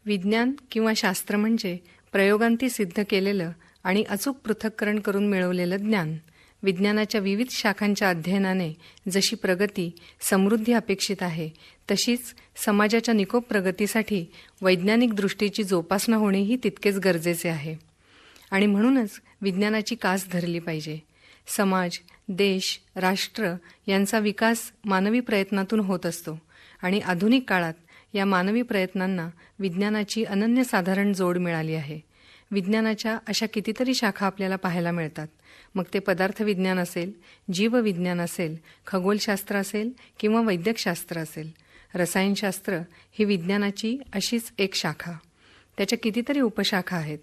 विज्ञान किंवा शास्त्र म्हणजे प्रयोगांती सिद्ध केलेलं आणि अचूक पृथक्करण करून मिळवलेलं ज्ञान. विज्ञानाच्या विविध शाखांच्या अध्ययनाने जशी प्रगती, समृद्धी अपेक्षित आहे, तशीच समाजाच्या निकोप प्रगतीसाठी वैज्ञानिक दृष्टीची जोपासना होणेही तितकेच गरजेचे आहे. आणि म्हणूनच विज्ञानाची कास धरली पाहिजे. समाज, देश, राष्ट्र यांचा विकास मानवी प्रयत्नातून होत असतो आणि आधुनिक काळात या मानवी प्रयत्नांना विज्ञानाची अनन्यसाधारण जोड मिळाली आहे. विज्ञानाच्या अशा कितीतरी शाखा आपल्याला पाहायला मिळतात. मग ते पदार्थविज्ञान असेल, जीवविज्ञान असेल, खगोलशास्त्र असेल किंवा वैद्यकशास्त्र असेल. रसायनशास्त्र ही विज्ञानाची अशीच एक शाखा. त्याच्या कितीतरी उपशाखा आहेत.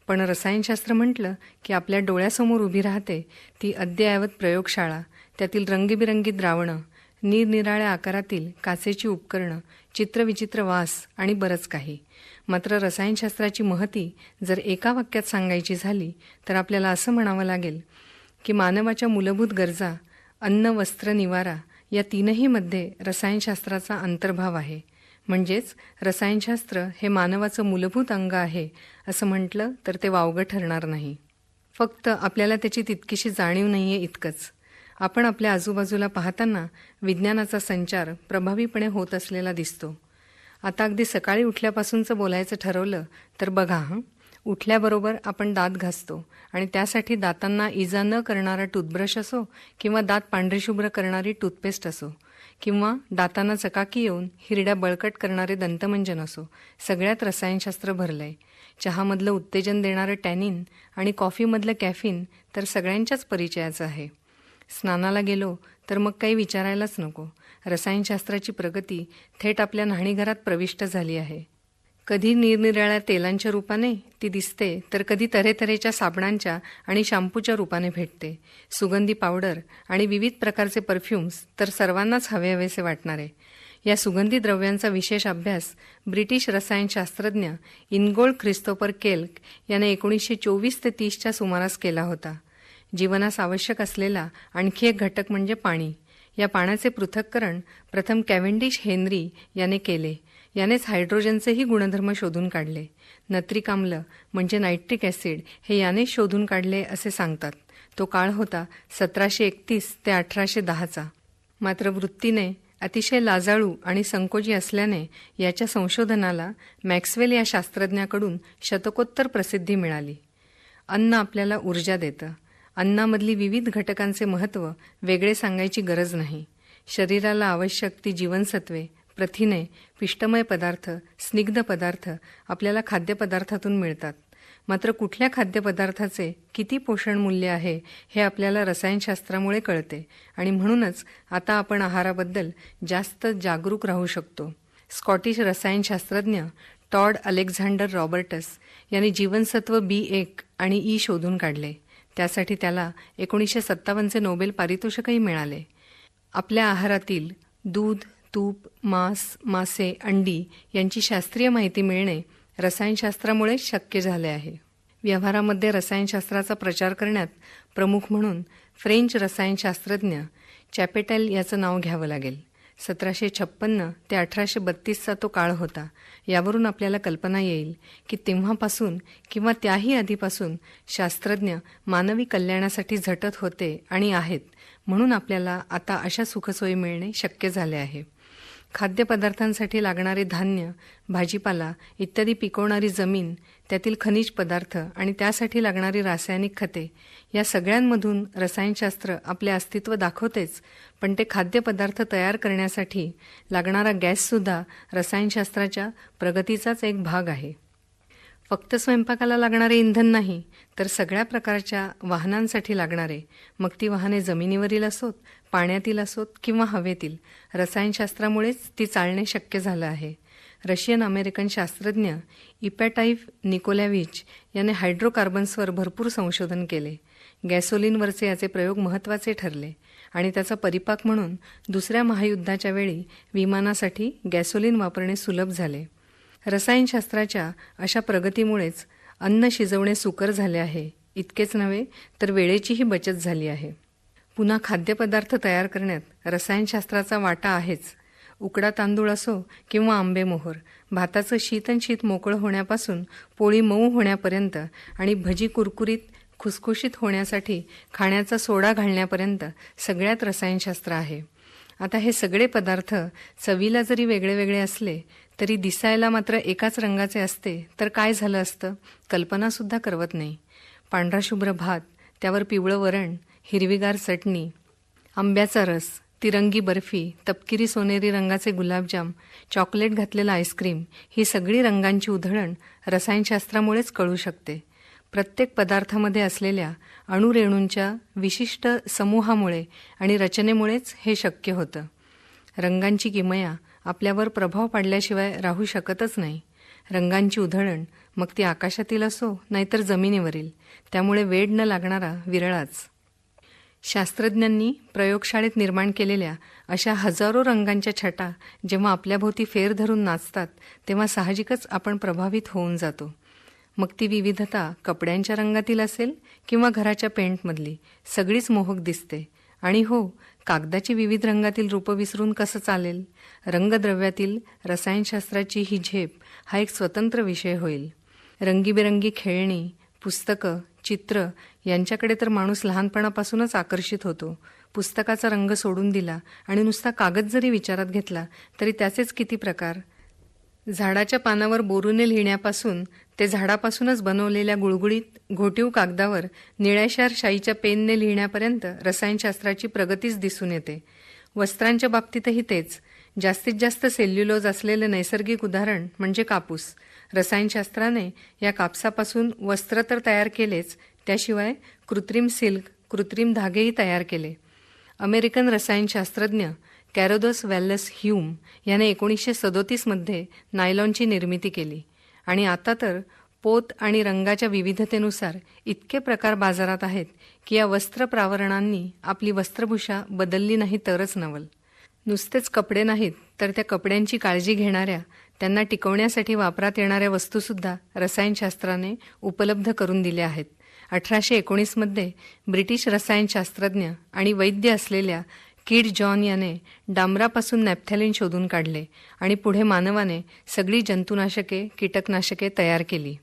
पण रसायनशास्त्र म्हटलं की आपल्या डोळ्यासमोर उभी राहते ती अद्ययावत प्रयोगशाळा, त्यातील रंगीबिरंगी द्रावणं, निरनिराळ्या आकारातील काचेची उपकरणं, चित्रविचित्र वास आणि बरंच काही. मात्र रसायनशास्त्राची महती जर एका वाक्यात सांगायची झाली तर आपल्याला असं म्हणावं लागेल की मानवाच्या मूलभूत गरजा अन्न, वस्त्र, निवारा या तीनही मध्ये रसायनशास्त्राचा अंतर्भाव आहे. म्हणजेच रसायनशास्त्र हे मानवाचं मूलभूत अंग आहे असं म्हटलं तर ते वावगं ठरणार नाही. फक्त आपल्याला त्याची तितकीशी जाणीव नाही आहे इतकंच. आपण आपल्या आजूबाजूला पाहताना विज्ञानाचा संचार प्रभावीपणे होत असलेला दिसतो. आता अगदी सकाळी उठल्यापासूनचं बोलायचं ठरवलं तर बघा, उठल्याबरोबर आपण दात घासतो आणि त्यासाठी दातांना इजा न करणारा टूथब्रश असो किंवा दात पांढरेशुभ्र करणारी टूथपेस्ट असो किंवा दातांना चकाकी येऊन हिरड्या बळकट करणारे दंतमंजन असो, सगळ्यात रसायनशास्त्र भरलंय. चहामधलं उत्तेजन देणारं टॅनिन आणि कॉफीमधलं कॅफिन तर सगळ्यांच्याच परिचयाचं आहे. स्नानाला गेलो तर मग काही विचारायलाच नको. रसायनशास्त्राची प्रगती थेट आपल्या न्हाणीघरात प्रविष्ट झाली आहे. कधी निरनिराळ्या तेलांच्या रूपाने ती दिसते तर कधी तऱ्हेतऱ्हेच्या साबणांच्या आणि शॅम्पूच्या रूपाने भेटते. सुगंधी पावडर आणि विविध प्रकारचे परफ्यूम्स तर सर्वांनाच हवेहवेसे वाटणारे. या सुगंधी द्रव्यांचा विशेष अभ्यास ब्रिटिश रसायनशास्त्रज्ञ इनगोल्ड ख्रिस्तोफर केल्क याने 1924 ते 30च्या सुमारास केला होता. जीवनास आवश्यक असलेला आणखी एक घटक म्हणजे पाणी. या पाण्याचे पृथक्करण प्रथम कॅव्हेंडिश हेनरी याने केले. यानेच हायड्रोजनचेही गुणधर्म शोधून काढले. नत्रिक आम्ल म्हणजे नायट्रिक ॲसिड हे यानेच शोधून काढले असे सांगतात. तो काळ होता 1731 ते 1810चा. मात्र वृत्तीने अतिशय लाजाळू आणि संकोची असल्याने याच्या संशोधनाला मॅक्सवेल या शास्त्रज्ञाकडून शतकोत्तर प्रसिद्धी मिळाली. अन्न आपल्याला ऊर्जा देतं. अन्नामधली विविध घटकांचे महत्त्व वेगळे सांगायची गरज नाही. शरीराला आवश्यक ती जीवनसत्वे, प्रथिने, पिष्टमय पदार्थ, स्निग्ध पदार्थ आपल्याला खाद्यपदार्थातून मिळतात. मात्र कुठल्या खाद्यपदार्थाचे किती पोषण मूल्य आहे हे आपल्याला रसायनशास्त्रामुळे कळते आणि म्हणूनच आता आपण आहाराबद्दल जास्त जागरूक राहू शकतो. स्कॉटिश रसायनशास्त्रज्ञ टॉड अलेक्झांडर रॉबर्टस यांनी जीवनसत्व B1 आणि E शोधून काढले. त्यासाठी त्याला 1957चे नोबेल पारितोषिकही मिळाले. आपल्या आहारातील दूध, तूप, मांस, मासे, अंडी यांची शास्त्रीय माहिती मिळणे रसायनशास्त्रामुळेच शक्य झाले आहे. व्यवहारामध्ये रसायनशास्त्राचा प्रचार करण्यात प्रमुख म्हणून फ्रेंच रसायनशास्त्रज्ञ चॅपेटॅल याचं नाव घ्यावं लागेल. 1756 ते 1832चा तो काळ होता. यावरून आपल्याला कल्पना येईल की तेव्हापासून किंवा त्याही आधीपासून शास्त्रज्ञ मानवी कल्याणासाठी झटत होते आणि आहेत. म्हणून आपल्याला आता अशा सुखसोयी मिळणे शक्य झाले आहे. खाद्यपदार्थांसाठी लागणारे धान्य, भाजीपाला इत्यादी पिकवणारी जमीन, त्यातील खनिज पदार्थ आणि त्यासाठी लागणारी रासायनिक खते या सगळ्यांमधून रसायनशास्त्र आपले अस्तित्व दाखवतेच, पण ते खाद्यपदार्थ तयार करण्यासाठी लागणारा गॅससुद्धा रसायनशास्त्राच्या प्रगतीचाच एक भाग आहे. फक्त स्वयंपाकाला लागणारे इंधन नाही तर सगळ्या प्रकारच्या वाहनांसाठी लागणारे, मग ती वाहने जमिनीवरील असोत, पाण्यातील असोत किंवा हवेतील, रसायनशास्त्रामुळेच ती चालणे शक्य झालं आहे. रशियन अमेरिकन शास्त्रज्ञ इपॅटाइव्ह निकोलॅव्हिच याने हायड्रोकार्बन्सवर भरपूर संशोधन केले. गॅसोलिनवरचे याचे प्रयोग महत्त्वाचे ठरले आणि त्याचा परिपाक म्हणून दुसऱ्या महायुद्धाच्या वेळी विमानासाठी गॅसोलिन वापरणे सुलभ झाले. रसायनशास्त्राच्या अशा प्रगतीमुळेच अन्न शिजवणे सुकर झाले आहे. इतकेच नव्हे तर वेळेचीही बचत झाली आहे. पुन्हा खाद्यपदार्थ तयार करण्यात रसायनशास्त्राचा वाटा आहेच. उकडा तांदूळ असो किंवा आंबेमोहोर, भाताचं शीत मोकळं होण्यापासून पोळी मऊ होण्यापर्यंत आणि भजी कुरकुरीत खुसखुशीत होण्यासाठी खाण्याचा सोडा घालण्यापर्यंत सगळ्यात रसायनशास्त्र आहे. आता हे सगळे पदार्थ चवीला जरी वेगळे वेगळे असले तरी दिसायला मात्र एकाच रंगाचे असते तर काय झालं असतं, कल्पनासुद्धा करवत नाही. पांढरा शुभ्र भात, त्यावर पिवळं वरण, हिरवीगार चटणी, आंब्याचा रस, तिरंगी बर्फी, तपकिरी सोनेरी रंगाचे गुलाबजाम, चॉकलेट घातलेलं आईस्क्रीम, ही सगळी रंगांची उधळण रसायनशास्त्रामुळेच कळू शकते. प्रत्येक पदार्थामध्ये असलेल्या अणुरेणूंच्या विशिष्ट समूहामुळे आणि रचनेमुळेच हे शक्य होतं. रंगांची किमया आपल्यावर प्रभाव पाडल्याशिवाय राहू शकतच नाही. रंगांची उधळण मग ती आकाशातील असो नाहीतर जमिनीवरील, त्यामुळे वेड न लागणारा विरळाच. शास्त्रज्ञांनी प्रयोगशाळेत निर्माण केलेल्या अशा हजारो रंगांच्या छटा जेव्हा आपल्याभोवती फेर धरून नाचतात तेव्हा साहजिकच आपण प्रभावित होऊन जातो. मग ती विविधता कपड्यांच्या रंगातील असेल किंवा घराच्या पेंटमधली, सगळीच मोहक दिसते. आणि हो, कागदाची विविध रंगातील रूपं विसरून कसं चालेल? रंगद्रव्यातील रसायनशास्त्राची ही झेप हा एक स्वतंत्र विषय होईल. रंगीबेरंगी खेळणी, पुस्तकं, चित्र यांच्याकडे तर माणूस लहानपणापासूनच आकर्षित होतो. पुस्तकाचा रंग सोडून दिला आणि नुसता कागद जरी विचारात घेतला तरी त्याचेच किती प्रकार. झाडाच्या पानावर बोरूने लिहिण्यापासून ते झाडापासूनच बनवलेल्या गुळगुळीत घोटीव कागदावर निळ्याशार शाईच्या पेनने लिहिण्यापर्यंत रसायनशास्त्राची प्रगतीच दिसून येते. वस्त्रांच्या बाबतीतही तेच. जास्तीत जास्त सेल्युलोज असलेले नैसर्गिक उदाहरण म्हणजे कापूस. रसायनशास्त्राने या कापसापासून वस्त्र तर तयार केलेच, त्याशिवाय कृत्रिम सिल्क, कृत्रिम धागेही तयार केले. अमेरिकन रसायनशास्त्रज्ञ कॅरोदस वॅलस ह्यूम याने 1937मध्ये नायलॉनची निर्मिती केली. आणि आता तर पोत आणि रंगाच्या विविधतेनुसार इतके प्रकार बाजारात आहेत की या वस्त्र प्रावरणांनी आपली वस्त्रभूषा बदलली नाही तरच नवल. नुसतेच कपडे नाहीत तर त्या कपड्यांची काळजी घेणाऱ्या, त्यांना टिकवण्यासाठी वापरात येणाऱ्या वस्तूसुद्धा रसायनशास्त्राने उपलब्ध करून दिल्या आहेत. 1819मध्ये ब्रिटिश रसायनशास्त्रज्ञ आणि वैद्य असलेल्या किड जॉन याने डांबरापासून नॅफ्थॅलिन शोधून काढले आणि पुढे मानवाने सगळी जंतुनाशके, कीटकनाशके तयार केली.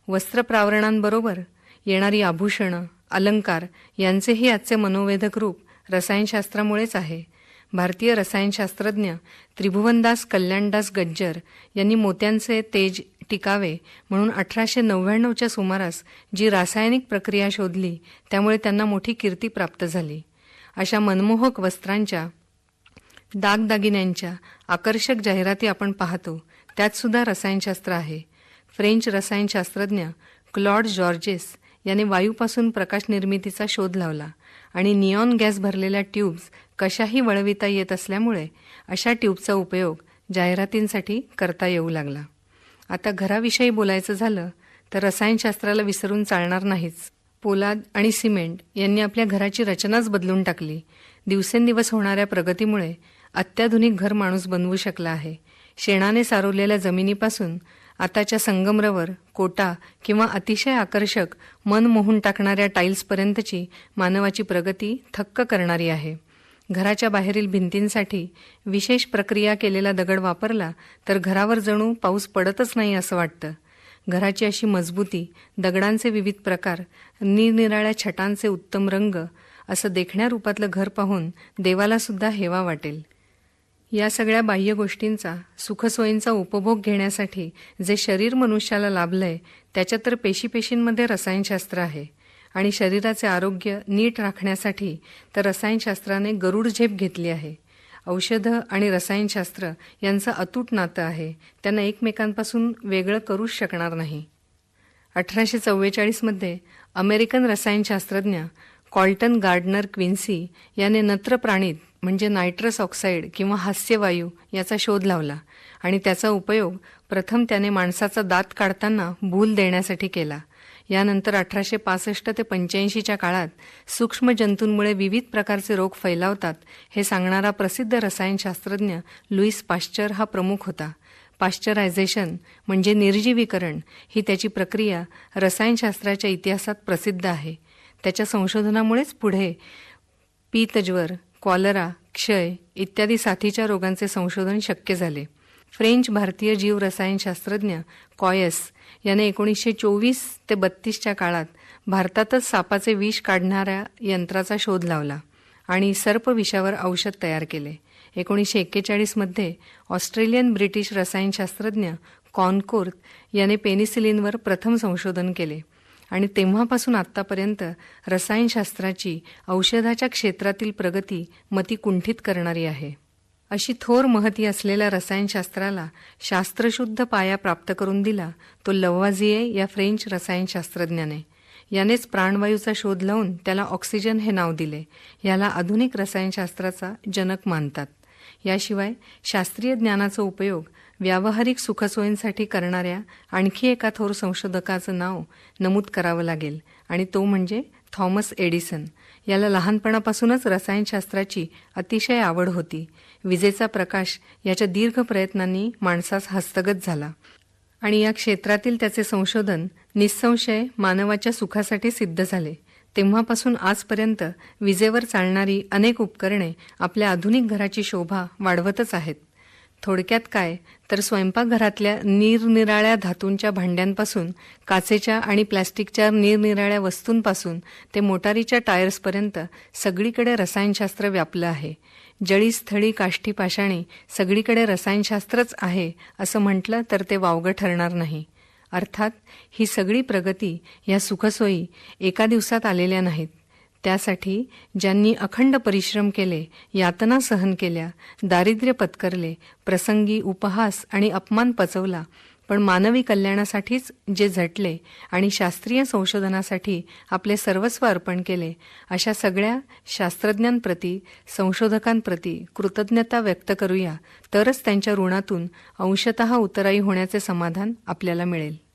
वस्त्रप्रावरणांबरोबर येणारी आभूषणं, अलंकार यांचेही आजचे मनोवेधक रूप रसायनशास्त्रामुळेच आहे. भारतीय रसायनशास्त्रज्ञ त्रिभुवनदास कल्याणदास गज्जर यांनी मोत्यांचे तेज टिकावे म्हणून 1899च्या सुमारास जी रासायनिक प्रक्रिया शोधली त्यामुळे त्यांना मोठी कीर्ती प्राप्त झाली. अशा मनमोहक वस्त्रांच्या, दागदागिन्यांच्या आकर्षक जाहिराती आपण पाहतो, त्यातसुद्धा रसायनशास्त्र आहे. फ्रेंच रसायनशास्त्रज्ञ क्लॉड जॉर्जेस याने वायूपासून प्रकाश निर्मितीचा शोध लावला आणि निऑन गॅस भरलेल्या ट्यूब्स कशाही वळविता येत असल्यामुळे अशा ट्यूबचा उपयोग जाहिरातींसाठी करता येऊ लागला. आता घराविषयी बोलायचं झालं तर रसायनशास्त्राला विसरून चालणार नाहीच. पोलाद आणि सिमेंट यांनी आपल्या घराची रचनाच बदलून टाकली. दिवसेंदिवस होणाऱ्या प्रगतीमुळे अत्याधुनिक घर माणूस बनवू शकला आहे. शेणाने सारवलेल्या जमिनीपासून आताच्या संगमरवर, कोटा किंवा अतिशय आकर्षक, मन मोहून टाकणाऱ्या टाईल्सपर्यंतची मानवाची प्रगती थक्क करणारी आहे. घराच्या बाहेरील भिंतींसाठी विशेष प्रक्रिया केलेला दगड वापरला तर घरावर जणू पाऊस पडतच नाही असं वाटतं. घराची अशी मजबूती, दगडांचे विविध प्रकार, निरनिराळ्या छटांचे उत्तम रंग असं देखण्या रूपातलं घर पाहून देवालासुद्धा हेवा वाटेल. या सगळ्या बाह्य गोष्टींचा, सुखसोयींचा उपभोग घेण्यासाठी जे शरीर मनुष्याला लाभलंय त्याच्यात तर पेशींमध्ये रसायनशास्त्र आहे. आणि शरीराचे आरोग्य नीट राखण्यासाठी तर रसायनशास्त्राने गरुड झेप घेतली आहे. औषधं आणि रसायनशास्त्र यांचं अतूट नातं आहे, त्यांना एकमेकांपासून वेगळं करूच शकणार नाही. 1844मध्ये अमेरिकन रसायनशास्त्रज्ञ कॉल्टन गार्डनर क्विन्सी याने नत्र प्राणीत म्हणजे नायट्रस ऑक्साईड किंवा हास्यवायू याचा शोध लावला आणि त्याचा उपयोग प्रथम त्याने माणसाचा दात काढताना भूल देण्यासाठी केला. यानंतर 1865 ते 85च्या काळात सूक्ष्म जंतूंमुळे विविध प्रकारचे रोग फैलावतात हे सांगणारा प्रसिद्ध रसायनशास्त्रज्ञ लुईस पाश्चर हा प्रमुख होता. पाश्चरायझेशन म्हणजे निर्जीवीकरण ही त्याची प्रक्रिया रसायनशास्त्राच्या इतिहासात प्रसिद्ध आहे. त्याच्या संशोधनामुळेच पुढे पीतज्वर, कॉलरा, क्षय इत्यादी साथीच्या रोगांचे संशोधन शक्य झाले. फ्रेंच भारतीय जीव रसायनशास्त्रज्ञ कॉयस याने 1924 ते 32च्या काळात भारतातच सापाचे विष काढणाऱ्या यंत्राचा शोध लावला आणि सर्पविषावर औषध तयार केले. 1941मध्ये ऑस्ट्रेलियन ब्रिटिश रसायनशास्त्रज्ञ कॉनकोर्थ याने पेनिसिलिनवर प्रथम संशोधन केले आणि तेव्हापासून आत्तापर्यंत रसायनशास्त्राची औषधाच्या क्षेत्रातील प्रगती मती कुंठित करणारी आहे. अशी थोर महती असलेल्या रसायनशास्त्राला शास्त्रशुद्ध पाया प्राप्त करून दिला तो लव्वाझिये या फ्रेंच रसायनशास्त्रज्ञाने. यानेच प्राणवायूचा शोध लावून त्याला ऑक्सिजन हे नाव दिले. याला आधुनिक रसायनशास्त्राचा जनक मानतात. याशिवाय शास्त्रीय ज्ञानाचा उपयोग व्यावहारिक सुखसोयींसाठी करणाऱ्या आणखी एका थोर संशोधकाचं नाव नमूद करावं लागेल आणि तो म्हणजे थॉमस एडिसन. याला लहानपणापासूनच रसायनशास्त्राची अतिशय आवड होती. विजेचा प्रकाश याच्या दीर्घ प्रयत्नांनी माणसास हस्तगत झाला आणि या क्षेत्रातील त्याचे संशोधन निःसंशय मानवाच्या सुखासाठी सिद्ध झाले. तेव्हापासून आजपर्यंत विजेवर चालणारी अनेक उपकरणे आपल्या आधुनिक घराची शोभा वाढवतच आहेत. थोडक्यात काय तर स्वयंपाकघरातल्या निरनिराळ्या धातूंच्या भांड्यांपासून काचेच्या आणि प्लॅस्टिकच्या निरनिराळ्या वस्तूंपासून ते मोटारीच्या टायर्सपर्यंत सगळीकडे रसायनशास्त्र व्यापलं आहे. जळी स्थळी काष्ठी पाषाणी सगळीकडे रसायनशास्त्रच आहे असं म्हटलं तर ते वावगं ठरणार नाही. अर्थात ही सगळी प्रगती या सुखसोयी एका दिवसात आलेल्या नाहीत. त्यासाठी ज्यांनी अखंड परिश्रम केले, यातना सहन केल्या, दारिद्र्य पत्करले, प्रसंगी उपहास आणि अपमान पचवला, पण मानवी कल्याणासाठीच जे झटले आणि शास्त्रीय संशोधनासाठी आपले सर्वस्व अर्पण केले, अशा सगळ्या शास्त्रज्ञांप्रती, संशोधकांप्रती कृतज्ञता व्यक्त करूया, तरच त्यांच्या ऋणातून अंशतः उतराई होण्याचे समाधान आपल्याला मिळेल.